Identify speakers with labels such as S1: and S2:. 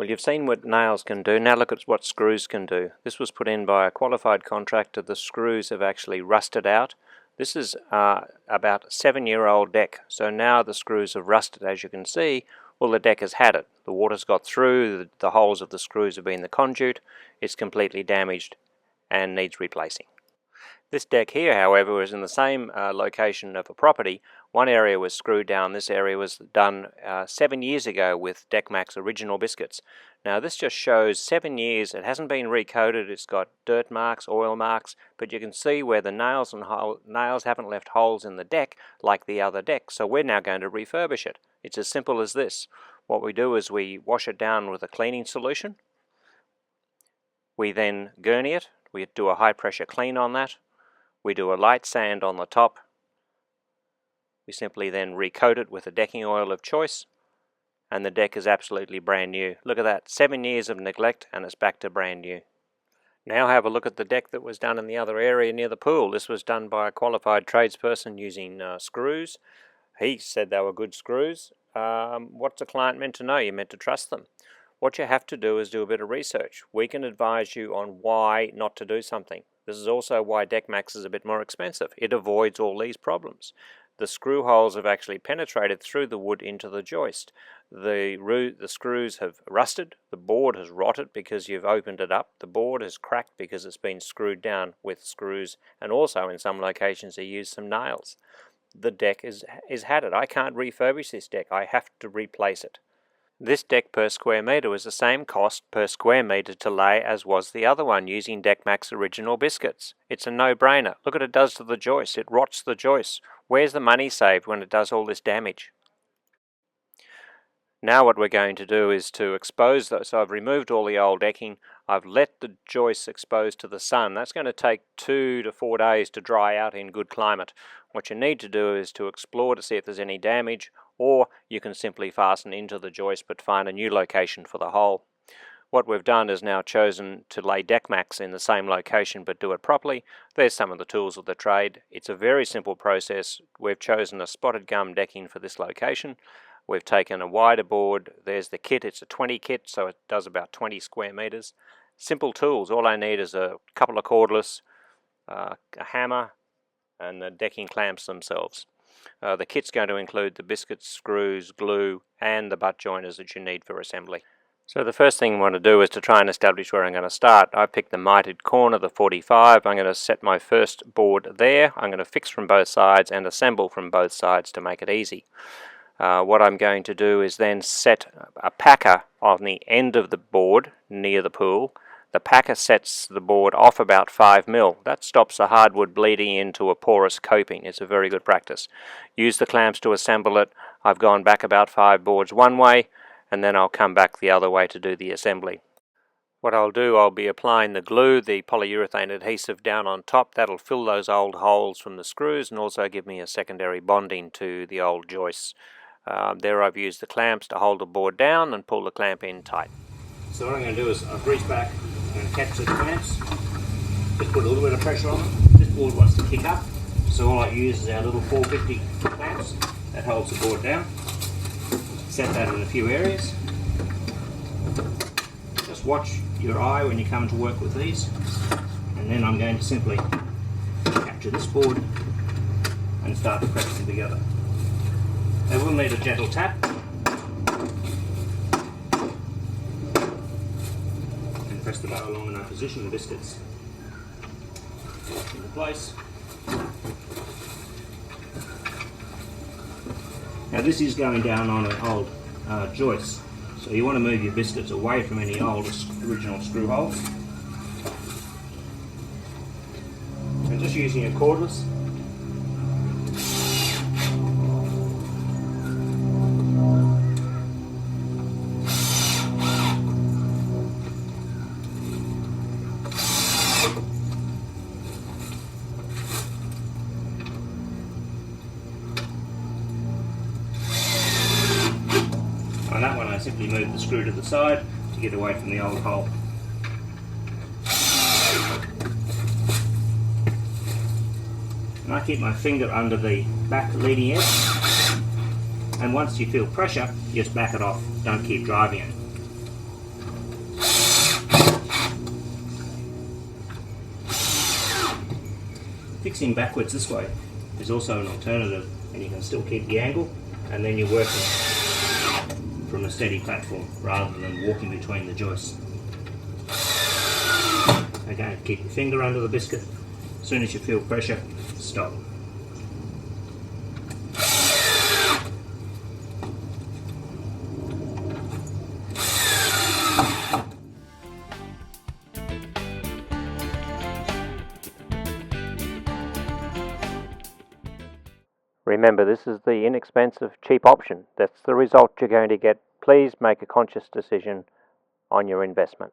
S1: Well, you've seen what nails can do, now look at what screws can do. This was put in by a qualified contractor. The screws have actually rusted out. This is about a 7-year-old deck, so now the screws have rusted, as you can see. Well, the deck has had it. The water's got through, the holes of the screws have been the conduit, it's completely damaged and needs replacing. This deck here, however, is in the same location of a property. One area was screwed down, this area was done 7 years ago with Decmax original biscuits. Now this just shows 7 years, it hasn't been recoated, it's got dirt marks, oil marks, but you can see where the nails haven't left holes in the deck like the other deck, so we're now going to refurbish it. It's as simple as this. What we do is we wash it down with a cleaning solution, we then gurney it, we do a high pressure clean on that, we do a light sand on the top. We simply then recoat it with a decking oil of choice, and the deck is absolutely brand new. Look at that, 7 years of neglect and it's back to brand new. Now have a look at the deck that was done in the other area near the pool. This was done by a qualified tradesperson using screws. He said they were good screws. What's a client meant to know? You're meant to trust them. What you have to do is do a bit of research. We can advise you on why not to do something. This is also why Decmax is a bit more expensive. It avoids all these problems. The screw holes have actually penetrated through the wood into the joist. The screws have rusted, the board has rotted because you've opened it up, the board has cracked because it's been screwed down with screws, and also in some locations they use some nails. The deck is had it. I can't refurbish this deck, I have to replace it. This deck per square metre was the same cost per square metre to lay as was the other one using Decmax original biscuits. It's a no-brainer. Look what it does to the joist. It rots the joist. Where's the money saved when it does all this damage? Now what we're going to do is to expose those. So I've removed all the old decking. I've let the joists exposed to the sun. That's going to take 2 to 4 days to dry out in good climate. What you need to do is to explore to see if there's any damage, or you can simply fasten into the joist but find a new location for the hole. What we've done is now chosen to lay Decmax in the same location but do it properly. There's some of the tools of the trade. It's a very simple process. We've chosen a spotted gum decking for this location. We've taken a wider board. There's the kit. It's a 20 kit, so it does about 20 square metres. Simple tools. All I need is a couple of cordless, a hammer, and the decking clamps themselves. The kit's going to include the biscuits, screws, glue, and the butt joiners that you need for assembly. So the first thing I want to do is to try and establish where I'm going to start. I picked the mitered corner, the 45. I'm going to set my first board there. I'm going to fix from both sides and assemble from both sides to make it easy. What I'm going to do is then set a packer on the end of the board near the pool. The packer sets the board off about 5 mil. That stops the hardwood bleeding into a porous coping. It's a very good practice. Use the clamps to assemble it. I've gone back about 5 boards one way, and then I'll come back the other way to do the assembly. What I'll do, I'll be applying the glue, the polyurethane adhesive down on top. That'll fill those old holes from the screws and also give me a secondary bonding to the old joists. There I've used the clamps to hold the board down and pull the clamp in tight. So what I'm going to do is I'll grease back, I'm going to catch the clamps, just put a little bit of pressure on them. This board wants to kick up, so all I use is our little 450 clamps that holds the board down. Set that in a few areas. Just watch your eye when you come to work with these, and then I'm going to simply capture this board and start to press them together. They will need a gentle tap, and press the bow along and I position the biscuits into place. Now this is going down on an old joist, so you want to move your biscuits away from any old original screw holes. And just using a cordless, on that one I simply move the screw to the side to get away from the old hole. And I keep my finger under the back leading edge, and once you feel pressure, just back it off, don't keep driving it. Fixing backwards this way is also an alternative, and you can still keep the angle, and then you're working from a steady platform rather than walking between the joists. Again, keep your finger under the biscuit. As soon as you feel pressure, stop. Remember, this is the inexpensive, cheap option. That's the result you're going to get. Please make a conscious decision on your investment.